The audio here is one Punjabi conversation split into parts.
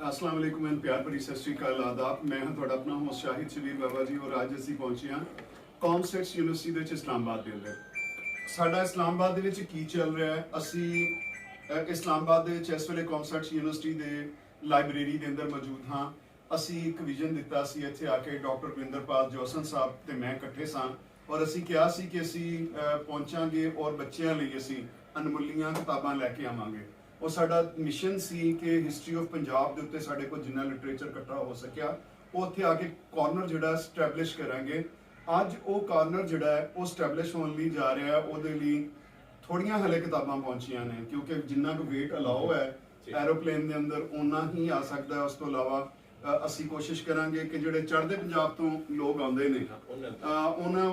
अस्सलाम वालेकुम एंड प्यार भरी सत श्री अकाल आदाब। मैं हाँ ਤੁਹਾਡਾ ਆਪਣਾ ਹੋਸਟ ਸ਼ਾਹਿਦ ਸ਼ਬੀਰ ਬਾਬਾ ਜੀ ਔਰ ਅੱਜ ਅਸੀਂ ਪਹੁੰਚੇ ਹਾਂ ਕੌਮਸਟਸ ਯੂਨੀਵਰਸਿਟੀ ਦੇ ਵਿੱਚ ਇਸਲਾਮਾਬਾਦ ਦੇ ਅੰਦਰ। ਸਾਡਾ ਇਸਲਾਮਾਬਾਦ ਦੇ ਵਿੱਚ ਕੀ ਚੱਲ ਰਿਹਾ ਹੈ, ਅਸੀਂ ਇਸਲਾਮਾਬਾਦ ਦੇ ਵਿੱਚ ਇਸ ਵੇਲੇ ਕੌਮਸਟਸ ਯੂਨੀਵਰਸਿਟੀ ਦੇ ਲਾਇਬ੍ਰੇਰੀ ਦੇ ਅੰਦਰ ਮੌਜੂਦ ਹਾਂ। ਅਸੀਂ ਇੱਕ ਵਿਜ਼ਨ ਦਿੱਤਾ ਸੀ ਇੱਥੇ ਆ ਕੇ, ਡਾਕਟਰ ਗੁਰਿੰਦਰਪਾਲ ਜੋਸਨ ਸਾਹਿਬ ਤੇ ਮੈਂ ਇਕੱਠੇ ਸਾਂ ਔਰ ਅਸੀਂ ਕਿਹਾ ਸੀ ਕਿ ਅਸੀਂ ਪਹੁੰਚਾਂਗੇ ਔਰ ਬੱਚਿਆਂ ਲਈ ਅਸੀਂ ਅਨਮੁੱਲੀਆਂ ਕਿਤਾਬਾਂ ਲੈ ਕੇ ਆਵਾਂਗੇ। ਉਹ ਸਾਡਾ ਮਿਸ਼ਨ ਸੀ ਕਿ ਹਿਸਟਰੀ ਆਫ ਪੰਜਾਬ ਦੇ ਉੱਤੇ ਸਾਡੇ ਕੋਲ ਜਿੰਨਾ ਲਿਟਰੇਚਰ ਇਕੱਠਾ ਹੋ ਸਕਿਆ ਉਹ ਉੱਥੇ ਆ ਕੇ ਕਾਰਨਰ ਜਿਹੜਾ ਸਟੈਬਲਿਸ਼ ਕਰਾਂਗੇ। ਅੱਜ ਉਹ ਕਾਰਨਰ ਜਿਹੜਾ ਹੈ ਉਹ ਸਟੈਬਲਿਸ਼ ਹੋਣ ਲਈ ਜਾ ਰਿਹਾ ਹੈ। ਉਹਦੇ ਲਈ ਥੋੜੀਆਂ ਹਲੇ ਕਿਤਾਬਾਂ ਪਹੁੰਚੀਆਂ ਨੇ ਕਿਉਂਕਿ ਜਿੰਨਾ ਕੁ ਵੇਟ ਅਲਾਓ ਹੈ ਐਰੋਪਲੇਨ ਦੇ ਅੰਦਰ ਓਨਾ ਹੀ ਆ ਸਕਦਾ। ਉਸ ਤੋਂ ਇਲਾਵਾ ਅਸੀਂ ਕੋਸ਼ਿਸ਼ ਕਰਾਂਗੇ ਕਿ ਜਿਹੜੇ ਚੜ੍ਹਦੇ ਪੰਜਾਬ ਤੋਂ ਲੋਕ ਆਉਂਦੇ ਨੇ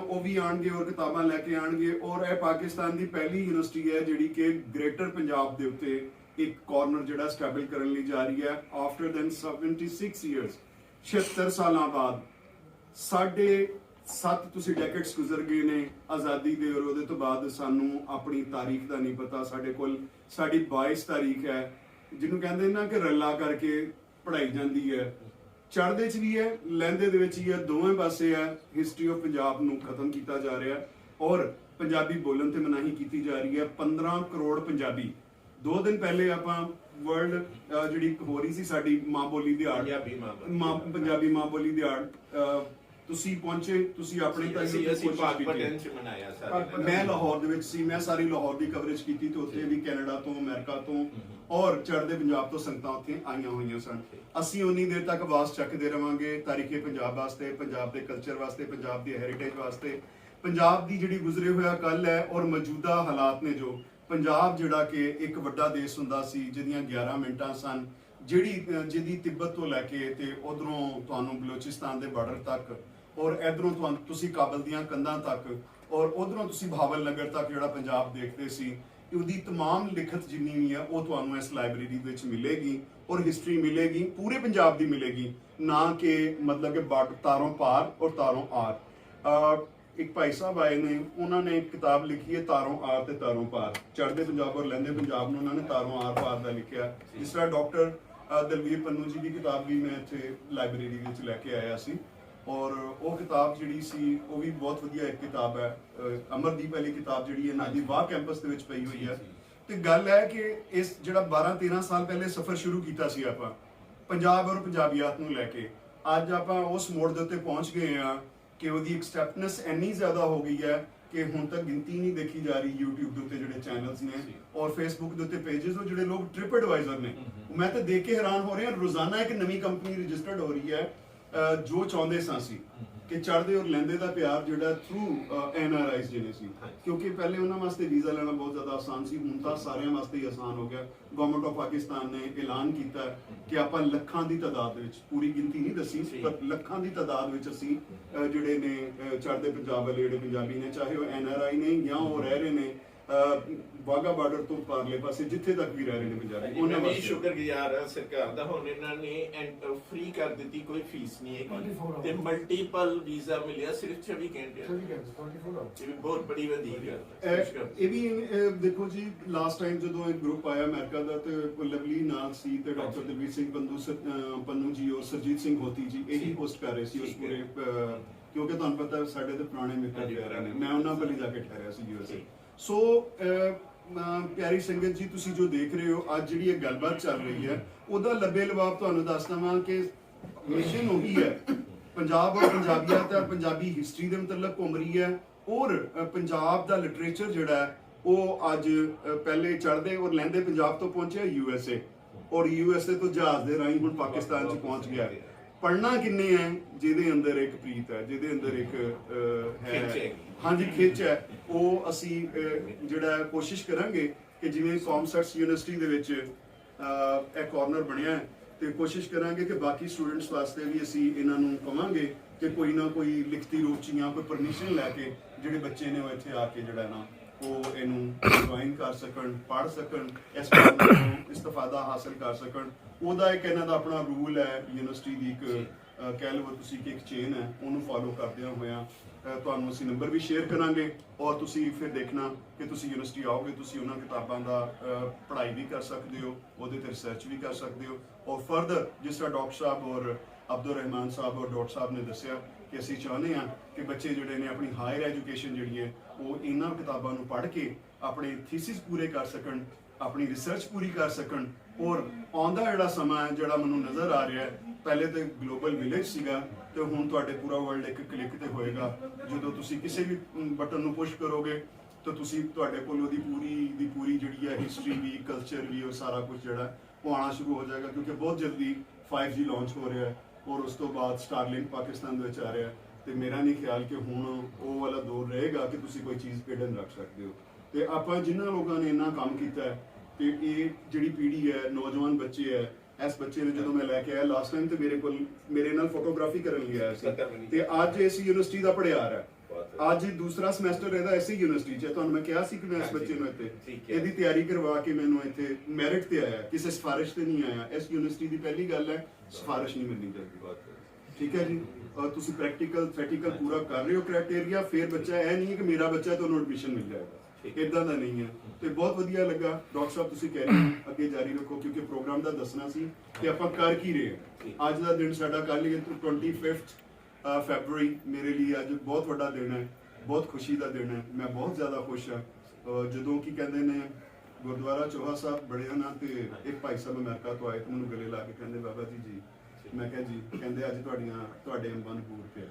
ਉਹ ਵੀ ਆਣਗੇ ਔਰ ਕਿਤਾਬਾਂ ਲੈ ਕੇ ਆਣਗੇ। ਔਰ ਇਹ ਪਾਕਿਸਤਾਨ ਦੀ ਪਹਿਲੀ ਯੂਨੀਵਰਸਿਟੀ ਹੈ ਜਿਹੜੀ ਕਿ ਗ੍ਰੇਟਰ ਪੰਜਾਬ ਦੇ ਉੱਤੇ ਇੱਕ ਕਾਰਨਰ ਜਿਹੜਾ ਸਟੈਬਲਿਸ਼ ਕਰਨ ਲਈ ਜਾ ਰਹੀ ਹੈ। ਆਫਟਰ ਦੈਨ 76 ਇਅਰਸ 76 ਸਾਲਾਂ ਬਾਅਦ 7.5 ਤੁਸੀਂ ਡੈਕੇਡਸ ਗੁਜ਼ਰ ਗਏ ਨੇ ਆਜ਼ਾਦੀ ਦੇ ਔਰ ਉਹਦੇ ਤੋਂ ਬਾਅਦ ਸਾਨੂੰ ਆਪਣੀ ਤਾਰੀਖ ਦਾ ਨਹੀਂ ਪਤਾ। ਸਾਡੇ ਕੋਲ ਸਾਡੀ 22 ਤਾਰੀਖ ਹੈ ਜਿਹਨੂੰ ਕਹਿੰਦੇ ਨਾ ਕਿ ਰੱਲਾ ਕਰਕੇ ਪੜਾਈ ਜਾਂਦੀ ਹੈ। ਚੜ੍ਹਦੇ 'ਚ ਵੀ ਹੈ, ਲਹਿੰਦੇ ਦੇ ਵਿੱਚ ਹੀ ਹੈ, ਦੋਵੇਂ ਪਾਸੇ ਹੈ। ਹਿਸਟਰੀ ਆਫ ਪੰਜਾਬ ਨੂੰ ਖਤਮ ਕੀਤਾ ਜਾ ਰਿਹਾ ਔਰ ਪੰਜਾਬੀ ਬੋਲਣ ਤੇ ਮਨਾਹੀ ਕੀਤੀ ਜਾ ਰਹੀ ਹੈ। 15 ਕਰੋੜ ਪੰਜਾਬੀ 2 ਦਿਨ ਪਹਿਲੇ ਆਪਾਂ ਵਰਲਡ ਜਿਹੜੀ ਹੋ ਰਹੀ ਸੀ ਸਾਡੀ ਮਾਂ ਬੋਲੀ ਦਿਹਾੜ, ਪੰਜਾਬੀ ਮਾਂ ਬੋਲੀ ਦਿਹਾੜ, ਤੁਸੀਂ ਪਹੁੰਚੇ, ਤੁਸੀਂ ਆਪਣੇ ਮੈਂ ਲਾਹੌਰ ਦੇ ਵਿੱਚ ਸੀ, ਮੈਂ ਸਾਰੀ ਲਾਹੌਰ ਦੀ ਕਵਰੇਜ ਕੀਤੀ ਤੇ ਉੱਥੇ ਵੀ ਕੈਨੇਡਾ ਤੋਂ, ਅਮਰੀਕਾ ਤੋਂ ਔਰ ਚੜ੍ਹਦੇ ਪੰਜਾਬ ਤੋਂ ਸੰਗਤਾਂ ਉੱਥੇ ਆਈਆਂ ਹੋਈਆਂ ਸਨ। ਅਸੀਂ ਉਨੀ ਦੇਰ ਤੱਕ ਆਵਾਜ਼ ਚੱਕਦੇ ਰਵਾਂਗੇ ਤਾਰੀਖੇ ਪੰਜਾਬ ਵਾਸਤੇ, ਪੰਜਾਬ ਦੇ ਕਲਚਰ ਵਾਸਤੇ, ਪੰਜਾਬ ਦੀ ਹੈਰੀਟੇਜ ਵਾਸਤੇ, ਪੰਜਾਬ ਦੀ ਜਿਹੜੀ ਗੁਜ਼ਰੇ ਹੋਇਆ ਕੱਲ ਹੈ ਔਰ ਮੌਜੂਦਾ ਹਾਲਾਤ ਨੇ। ਜੋ ਪੰਜਾਬ ਜਿਹੜਾ ਕਿ ਇੱਕ ਵੱਡਾ ਦੇਸ਼ ਹੁੰਦਾ ਸੀ ਜਿਹਦੀਆਂ 11 ਮਿੰਟਾਂ ਸਨ, ਜਿਹਦੀ ਤਿੱਬਤ ਤੋਂ ਲੈ ਕੇ ਤੇ ਉਧਰੋਂ ਤੁਹਾਨੂੰ ਬਲੋਚਿਸਤਾਨ ਦੇ ਬਾਰਡਰ ਤੱਕ ਔਰ ਇਧਰੋਂ ਤੁਸੀਂ ਕਾਬਲ ਦੀਆਂ ਕੰਧਾਂ ਤੱਕ ਔਰ ਉਧਰੋਂ ਤੁਸੀਂ ਭਾਵਲ ਨਗਰ ਤੱਕ ਜਿਹੜਾ ਪੰਜਾਬ ਦੇਖਦੇ ਸੀ, ਉਹਦੀ तमाम ਲਿਖਤ ਜਿੰਨੀ ਵੀ ਹੈ ਉਹ ਤੁਹਾਨੂੰ ਇਸ ਲਾਇਬ੍ਰੇਰੀ ਵਿੱਚ ਮਿਲੇਗੀ ਔਰ ਹਿਸਟਰੀ ਮਿਲੇਗੀ, ਪੂਰੇ ਪੰਜਾਬ ਦੀ ਮਿਲੇਗੀ, ਨਾ ਕਿ ਮਤਲਬ ਕਿ ਤਾਰੋਂ ਪਾਰ ਔਰ ਤਾਰੋਂ ਆਰ। ਇੱਕ ਭਾਈ ਸਾਹਿਬ ਆਏ ਨੇ, ਉਹਨਾਂ ਨੇ ਇੱਕ ਕਿਤਾਬ ਲਿਖੀ ਹੈ ਤਾਰੋਂ ਆਰ ਤੇ ਤਾਰੋਂ ਪਾਰ। ਚੜ੍ਹਦੇ ਪੰਜਾਬ ਔਰ ਲਹਿੰਦੇ ਪੰਜਾਬ ਨੂੰ ਉਹਨਾਂ ਨੇ ਤਾਰੋਂ ਆਰ ਪਾਰ ਦਾ ਲਿਖਿਆ। ਜਿਸ ਤਰ੍ਹਾਂ ਡਾਕਟਰ ਦਲਵੀਰ ਪੰਨੂ ਜੀ ਦੀ ਕਿਤਾਬ ਵੀ ਮੈਂ ਇੱਥੇ ਲਾਇਬ੍ਰੇਰੀ ਵਿੱਚ ਲੈ ਕੇ ਆਇਆ ਸੀ ਔਰ ਉਹ ਕਿਤਾਬ ਜਿਹੜੀ ਸੀ ਉਹ ਵੀ ਬਹੁਤ ਵਧੀਆ ਇੱਕ ਕਿਤਾਬ ਹੈ। ਅਮਰਦੀਪ ਵਾਲੀ ਕਿਤਾਬ ਜਿਹੜੀ ਹੈ ਨਾਦੀ ਵਾਹ ਕੈਂਪਸ ਦੇ ਵਿੱਚ ਪਈ ਹੋਈ ਹੈ। ਤੇ ਗੱਲ ਹੈ ਕਿ ਇਸ ਜਿਹੜਾ 12-13 ਸਾਲ ਪਹਿਲੇ ਸਫ਼ਰ ਸ਼ੁਰੂ ਕੀਤਾ ਸੀ ਆਪਾਂ ਪੰਜਾਬ ਔਰ ਪੰਜਾਬੀਅਤ ਨੂੰ ਲੈ ਕੇ, ਅੱਜ ਆਪਾਂ ਉਸ ਮੋੜ ਦੇ ਉੱਤੇ ਪਹੁੰਚ ਗਏ ਆ ਕਿ ਉਹਦੀ ਐਕਸੈਪਟੈਂਸ ਇੰਨੀ ਜ਼ਿਆਦਾ ਹੋ ਗਈ ਹੈ ਕਿ ਹੁਣ ਤੱਕ ਗਿਣਤੀ ਨਹੀਂ ਦੇਖੀ ਜਾ ਰਹੀ। YouTube ਦੇ ਉੱਤੇ ਜਿਹੜੇ ਚੈਨਲਸ ਨੇ ਔਰ Facebook ਦੇ ਉੱਤੇ ਪੇजेस, ਉਹ ਜਿਹੜੇ ਲੋਕ ਟ੍ਰਿਪ ਐਡਵਾਈਜ਼ਰ ਨੇ, ਮੈਂ ਤਾਂ ਦੇਖ ਕੇ ਹੈਰਾਨ ਹੋ ਰਿਹਾ। ਰੋਜ਼ਾਨਾ ਇੱਕ ਨਵੀਂ ਕੰਪਨੀ ਰਜਿਸਟਰਡ ਹੋ ਰਹੀ ਹੈ। ਜੋ ਚਾਹੁੰਦੇ ਸਾਂ ਸੀ ਕਿ ਚੜ੍ਹਦੇ ਔਰ ਲਹਿੰਦੇ ਦਾ ਪਿਆਰ ਜਿਹੜਾ ਥਰੂ NRIs ਜਿਹੜੇ ਸੀ, ਕਿਉਂਕਿ ਪਹਿਲੇ ਉਹਨਾਂ ਵਾਸਤੇ ਵੀਜ਼ਾ ਲੈਣਾ ਬਹੁਤ ਜ਼ਿਆਦਾ ਆਸਾਨ ਸੀ, ਹੁਣ ਤਾਂ ਸਾਰਿਆਂ ਵਾਸਤੇ ਹੀ ਆਸਾਨ ਹੋ ਗਿਆ। ਗਵਰਨਮੈਂਟ ਆਫ ਪਾਕਿਸਤਾਨ ਨੇ ਐਲਾਨ ਕੀਤਾ ਕਿ ਆਪਾਂ ਲੱਖਾਂ ਦੀ ਤਾਦਾਦ ਵਿੱਚ, ਪੂਰੀ ਗਿਣਤੀ ਨਹੀਂ ਦੱਸੀ ਪਰ ਲੱਖਾਂ ਦੀ ਤਾਦਾਦ ਵਿੱਚ ਅਸੀਂ ਜਿਹੜੇ ਨੇ ਚੜ੍ਹਦੇ ਪੰਜਾਬ ਵਾਲੇ ਜਿਹੜੇ ਪੰਜਾਬੀ ਨੇ, ਚਾਹੇ ਉਹ NRI ਨੇ ਜਾਂ ਉਹ ਰਹਿ ਰਹੇ ਨੇ ਵਾਗਾ ਬਾਰਡਰ ਤੋਂ ਪਾਰਲੇ ਪਾਸੇ ਜਿੱਥੇ ਤੱਕ ਵੀ ਰਹਿ ਰਹੇ ਨੇ ਪੰਜਾਬੀ, ਉਹਨਾਂ ਵਾਸਤੇ ਸ਼ੁਕਰਗੁਜ਼ਾਰ ਹਾਂ ਸਰਕਾਰ ਦਾ। ਹੁਣ ਇਹਨਾਂ ਨੇ ਫ੍ਰੀ ਕਰ ਦਿੱਤੀ, ਕੋਈ ਫੀਸ ਨਹੀਂ ਹੈ ਤੇ ਮਲਟੀਪਲ ਵੀਜ਼ਾ ਮਿਲਿਆ ਸਿਰਫ 26 ਘੰਟੇ। ਇਹ ਵੀ ਬਹੁਤ ਬੜੀ ਵਧੀ ਗੱਲ। ਇਹ ਵੀ ਦੇਖੋ ਜੀ, ਲਾਸਟ ਟਾਈਮ ਜਦੋਂ ਇੱਕ ਗਰੁੱਪ ਆਇਆ ਅਮਰੀਕਾ ਦਾ ਤੇ ਲਵਲੀ ਨਾਲ ਸੀ ਤੇ ਡਾਕਟਰ ਦਲਵੀਰ ਸਿੰਘ ਪੰਨੂ ਜੀ ਔਰ ਸਰਜੀਤ ਸਿੰਘ ਹੋਤੀ ਜੀ ਇਹੀ ਹੋਸਟ ਕਰ ਰਹੇ ਸੀ ਉਸ ਪੂਰੇ, ਕਿਉਂਕਿ ਤੁਹਾਨੂੰ ਪਤਾ ਸਾਡੇ ਤੇ ਪੁਰਾਣੇ ਮਿੱਤਰ ਪਿਆਰੇ ਨੇ, ਮੈਂ ਉਹਨਾਂ ਕੋਲ ਜਾ ਕੇ ਠਹਿਰਿਆ ਸੀ USA। ਸੋ ਪਿਆਰੀ ਸੰਗਤ ਜੀ, ਤੁਸੀਂ ਜੋ ਦੇਖ ਰਹੇ ਹੋ ਅੱਜ ਜਿਹੜੀ ਇਹ ਗੱਲਬਾਤ ਚੱਲ ਰਹੀ ਹੈ ਉਹਦਾ ਲੱਭੇ ਲਵਾਬ ਤੁਹਾਨੂੰ ਦੱਸ ਦਵਾਂ ਕਿ ਮਿਸ਼ਨ ਉਹੀ ਹੈ। ਪੰਜਾਬ ਔਰ ਪੰਜਾਬੀਅਤ ਹੈ, ਪੰਜਾਬੀ ਹਿਸਟਰੀ ਦੇ ਮਤਲਬ ਘੁੰਮ ਰਹੀ ਹੈ ਔਰ ਪੰਜਾਬ ਦਾ ਲਿਟਰੇਚਰ ਜਿਹੜਾ ਹੈ ਉਹ ਅੱਜ ਪਹਿਲੇ ਚੜ੍ਹਦੇ ਔਰ ਲਹਿੰਦੇ ਪੰਜਾਬ ਤੋਂ ਪਹੁੰਚਿਆ USA ਔਰ USA ਤੋਂ ਜਹਾਜ਼ ਦੇ ਰਾਹੀਂ ਹੁਣ ਪਾਕਿਸਤਾਨ 'ਚ ਪਹੁੰਚ ਗਿਆ। ਪੜ੍ਹਨਾ ਕਿੰਨੇ ਹੈ ਜਿਹਦੇ ਅੰਦਰ ਇੱਕ ਪ੍ਰੀਤ ਹੈ, ਜਿਹਦੇ ਅੰਦਰ ਇੱਕ ਹੈ, ਹਾਂਜੀ ਖਿੱਚ ਹੈ। ਉਹ ਅਸੀਂ ਜਿਹੜਾ ਕੋਸ਼ਿਸ਼ ਕਰਾਂਗੇ ਕਿ ਜਿਵੇਂ ਕੌਮਸਟਸ ਯੂਨੀਵਰਸਿਟੀ ਦੇ ਵਿੱਚ ਇਹ ਕਾਰਨਰ ਬਣਿਆ ਤੇ ਕੋਸ਼ਿਸ਼ ਕਰਾਂਗੇ ਕਿ ਬਾਕੀ ਸਟੂਡੈਂਟਸ ਵਾਸਤੇ ਵੀ ਅਸੀਂ ਇਹਨਾਂ ਨੂੰ ਕਵਾਂਗੇ ਕਿ ਕੋਈ ਨਾ ਕੋਈ ਲਿਖਤੀ ਰੂਪ 'ਚ ਜਾਂ ਕੋਈ ਪਰਮਿਸ਼ਨ ਲੈ ਕੇ ਜਿਹੜੇ ਬੱਚੇ ਨੇ ਉਹ ਇੱਥੇ ਆ ਕੇ ਜਿਹੜਾ ਨਾ ਉਹ ਇਹਨੂੰ ਜੁਆਇਨ ਕਰ ਸਕਣ, ਪੜ੍ਹ ਸਕਣ, ਇਸ ਪ੍ਰੋਗਰਾਮ ਤੋਂ ਇਸਤਫਾਦਾ ਹਾਸਲ ਕਰ ਸਕਣ। ਉਹਦਾ ਇੱਕ ਇਹਨਾਂ ਦਾ ਆਪਣਾ ਰੂਲ ਹੈ ਯੂਨੀਵਰਸਿਟੀ ਦੀ, ਇੱਕ ਕਹਿ ਲਓ ਤੁਸੀਂ ਕਿ ਇੱਕ ਚੇਨ ਹੈ, ਉਹਨੂੰ ਫੋਲੋ ਕਰਦਿਆਂ ਹੋਇਆਂ ਤੁਹਾਨੂੰ ਅਸੀਂ ਨੰਬਰ ਵੀ ਸ਼ੇਅਰ ਕਰਾਂਗੇ ਔਰ ਤੁਸੀਂ ਫਿਰ ਦੇਖਣਾ ਕਿ ਤੁਸੀਂ ਯੂਨੀਵਰਸਿਟੀ ਆਓਗੇ, ਤੁਸੀਂ ਉਹਨਾਂ ਕਿਤਾਬਾਂ ਦਾ ਪੜ੍ਹਾਈ ਵੀ ਕਰ ਸਕਦੇ ਹੋ, ਉਹਦੇ ਤੇ ਰਿਸਰਚ ਵੀ ਕਰ ਸਕਦੇ ਹੋ। ਔਰ ਫਰਦਰ ਜਿਸ ਤਰ੍ਹਾਂ ਡਾਕਟਰ ਸਾਹਿਬ ਔਰ ਅਬਦੁਲ ਰਹਿਮਾਨ ਸਾਹਿਬ ਔਰ ਡਾਕਟਰ ਸਾਹਿਬ ਨੇ ਦੱਸਿਆ ਕਿ ਅਸੀਂ ਚਾਹੁੰਦੇ ਹਾਂ ਕਿ ਬੱਚੇ ਜਿਹੜੇ ਨੇ ਆਪਣੀ ਹਾਇਰ ਐਜੂਕੇਸ਼ਨ ਜਿਹੜੀ ਹੈ ਉਹ ਇਹਨਾਂ ਕਿਤਾਬਾਂ ਨੂੰ ਪੜ੍ਹ ਕੇ ਆਪਣੇ ਥੀਸਿਸ ਪੂਰੇ ਕਰ ਸਕਣ, ਆਪਣੀ ਰਿਸਰਚ ਪੂਰੀ ਕਰ ਸਕਣ। ਔਰ ਆਉਂਦਾ ਜਿਹੜਾ ਸਮਾਂ ਹੈ ਜਿਹੜਾ ਮੈਨੂੰ ਨਜ਼ਰ ਆ ਰਿਹਾ ਹੈ, ਪਹਿਲੇ ਤੇ ਗਲੋਬਲ ਵਿਲੇਜ ਸੀਗਾ ਤੇ ਹੁਣ ਤੁਹਾਡੇ ਪੂਰਾ ਵਰਲਡ ਇੱਕ ਕਲਿੱਕ ਤੇ ਹੋਏਗਾ। ਜਦੋਂ ਤੁਸੀਂ ਕਿਸੇ ਵੀ ਬਟਨ ਨੂੰ ਪੁਸ਼ ਕਰੋਗੇ ਤਾਂ ਤੁਸੀਂ ਤੁਹਾਡੇ ਕੋਲ ਉਹਦੀ ਪੂਰੀ ਜਿਹੜੀ ਹੈ ਹਿਸਟਰੀ ਵੀ, ਕਲਚਰ ਵੀ ਔਰ ਸਾਰਾ ਕੁਝ ਜਿਹੜਾ ਉਹ ਆਉਣਾ ਸ਼ੁਰੂ ਹੋ ਜਾਏਗਾ, ਕਿਉਂਕਿ ਬਹੁਤ ਜਲਦੀ 5G ਲਾਂਚ ਹੋ ਰਿਹਾ ਹੈ ਔਰ ਉਸ ਤੋਂ ਬਾਅਦ ਸਟਾਰਲਿੰਕ ਪਾਕਿਸਤਾਨ ਦੇ ਵਿੱਚ ਆ ਰਿਹਾ। ਤੇ ਮੇਰਾ ਨਹੀਂ ਖਿਆਲ ਕਿ ਹੁਣ ਉਹ ਵਾਲਾ ਦੌਰ ਰਹੇਗਾ ਕਿ ਤੁਸੀਂ ਕੋਈ ਚੀਜ਼ ਹਿਡਨ ਰੱਖ ਸਕਦੇ ਹੋ। ਤੇ ਆਪਾਂ ਜਿਨ੍ਹਾਂ ਲੋਕਾਂ ਨੇ ਇੰਨਾ ਕੰਮ ਕੀਤਾ ਹੈ ਤੇ ਇਹ ਜਿਹੜੀ ਪੀੜ੍ਹੀ ਹੈ, ਨੌਜਵਾਨ ਬੱਚੇ ਹੈ, ਇਸ ਬੱਚੇ ਨੂੰ ਜਦੋਂ ਮੈਂ ਲੈ ਕੇ ਆਇਆ ਲਾਸਟ ਟਾਈਮ ਤੇ ਮੇਰੇ ਨਾਲ ਫੋਟੋਗ੍ਰਾਫੀ ਕਰਨ ਲਈ ਆਇਆ ਸੀ ਤੇ ਅੱਜ ਇਸ ਯੂਨੀਵਰਸਿਟੀ ਦਾ ਪੜ੍ਹਿਆਰ ਹੈ। ਅੱਜ ਦੂਸਰਾ ਸਮੈਸਟਰ ਇਹਦਾ ਐਸੀ ਯੂਨੀਵਰਸਿਟੀ 'ਚ। ਤੁਹਾਨੂੰ ਮੈਂ ਕਿਹਾ ਸੀ ਕਿ ਮੈਂ ਇਸ ਬੱਚੇ ਨੂੰ ਇੱਥੇ ਇਹਦੀ ਤਿਆਰੀ ਕਰਵਾ ਕੇ ਮੈਨੂੰ ਇੱਥੇ ਮੈਰਿਟ ਤੇ ਆਇਆ, ਕਿਸੇ ਸਿਫਾਰਿਸ਼ ਤੇ ਨਹੀਂ ਆਇਆ। ਇਸ ਯੂਨੀਵਰਸਿਟੀ ਦੀ ਪਹਿਲੀ ਗੱਲ ਹੈ ਸਿਫਾਰਿਸ਼ ਨਹੀਂ ਮਿਲਣੀ ਚਾਹੀਦੀ। ਠੀਕ ਹੈ ਜੀ, ਔਰ ਤੁਸੀਂ ਪ੍ਰੈਕਟੀਕਲ ਥੈਟੀਕਲ ਪੂਰਾ ਕਰ ਰਹੇ ਹੋ ਕ੍ਰਾਈਟੇਰੀਆ, ਫਿਰ ਬੱਚਾ ਇਹ ਨਹੀਂ ਹੈ ਕਿ ਮੇਰਾ ਬੱਚਾ ਤੁਹਾਨੂੰ ਐਡਮਿਸ਼ਨ ਮਿਲ ਜਾਏਗਾ, ਇਦਾਂ ਦਾ ਨਹੀਂ ਹੈ। ਤੇ ਬਹੁਤ ਵਧੀਆ ਲੱਗਾ ਡਾਕਟਰ ਸਾਹਿਬ ਤੁਸੀਂ ਕਹਿ ਰਹੇ ਹੋ ਅੱਗੇ ਜਾਰੀ ਰੱਖੋ, ਕਿਉਂਕਿ ਪ੍ਰੋਗਰਾਮ ਦਾ ਦੱਸਣਾ ਸੀ ਕਿ ਆਪਾਂ ਕਰ ਕੀ ਰਹੇ ਹਾਂ। ਅੱਜ ਦਾ ਦਿਨ ਸਾਡਾ ਕੱਲ੍ਹ 25 ਫੈਬਰਰੀ ਮੇਰੇ ਲਈ ਅੱਜ ਬਹੁਤ ਵੱਡਾ ਦਿਨ ਹੈ, ਬਹੁਤ ਖੁਸ਼ੀ ਦਾ ਦਿਨ ਹੈ। ਮੈਂ ਬਹੁਤ ਜ਼ਿਆਦਾ ਖੁਸ਼ ਹਾਂ। ਜਦੋਂ ਕੀ ਕਹਿੰਦੇ ਨੇ ਗੁਰਦੁਆਰਾ ਚੋਹਾ ਸਾਹਿਬ ਬੜਿਆ ਨਾ ਤੇ ਇੱਕ ਭਾਈ ਸਾਹਿਬ ਅਮਰੀਕਾ ਤੋਂ ਆਏ ਤੇ ਮੈਨੂੰ ਗਲੇ ਲਾ ਕੇ ਕਹਿੰਦੇ ਬਾਬਾ ਜੀ ਮੈਂ ਕਿਹਾ ਜੀ, ਕਹਿੰਦੇ ਅੱਜ ਤੁਹਾਡੇ ਅੰਬਾਂ ਨੂੰ ਪੂਰ ਪਿਆ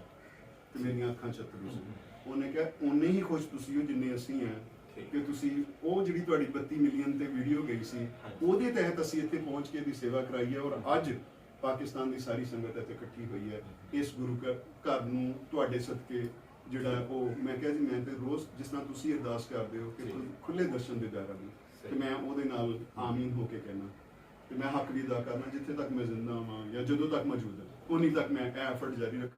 ਤੇ ਮੇਰੀਆਂ ਅੱਖਾਂ ਚੱਤਰੂ ਸੀ। ਉਹਨੇ ਕਿਹਾ ਓਨੇ ਹੀ ਖੁਸ਼ ਤੁਸੀਂ ਹੋ ਜਿੰਨੇ ਅਸੀਂ ਹਾਂ ਕਿ ਤੁਸੀਂ ਉਹ ਜਿਹੜੀ ਤੁਹਾਡੀ 32 ਮਿਲੀਅਨ ਤੇ ਵੀਡੀਓ ਗਈ ਸੀ ਉਹਦੇ ਤਹਿਤ ਅਸੀਂ ਇੱਥੇ ਪਹੁੰਚ ਕੇ ਦੀ ਸੇਵਾ ਕਰਾਈ ਹੈ ਔਰ ਅੱਜ ਪਾਕਿਸਤਾਨ ਦੀ ਸਾਰੀ ਸੰਗਤ ਇੱਥੇ ਇਕੱਠੀ ਹੋਈ ਹੈ ਇਸ ਗੁਰੂ ਘਰ ਨੂੰ ਤੁਹਾਡੇ ਸਦਕੇ ਜਿਹੜਾ ਉਹ ਮੈਂ ਕਿਹਾ ਜੀ, ਮੈਂ ਤੇ ਰੋਜ਼ ਜਿਸ ਤਰ੍ਹਾਂ ਤੁਸੀਂ ਅਰਦਾਸ ਕਰਦੇ ਹੋ ਕਿ ਖੁੱਲੇ ਦਰਸ਼ਨ ਦੇ ਦਾਰਾ ਨੂੰ, ਤੇ ਮੈਂ ਉਹਦੇ ਨਾਲ ਆਮੀਨ ਹੋ ਕੇ ਕਹਿਣਾ ਤੇ ਮੈਂ ਹੱਕ ਵੀ ਅਦਾ ਕਰਨਾ ਜਿੱਥੇ ਤੱਕ ਮੈਂ ਜ਼ਿੰਦਾ ਹਾਂ ਜਾਂ ਜਦੋਂ ਤੱਕ ਮੌਜੂਦ ਹਾਂ ਉਨੀ ਤੱਕ ਮੈਂ ਇਹ ਐਫਰਟ ਜਾਰੀ ਰੱਖ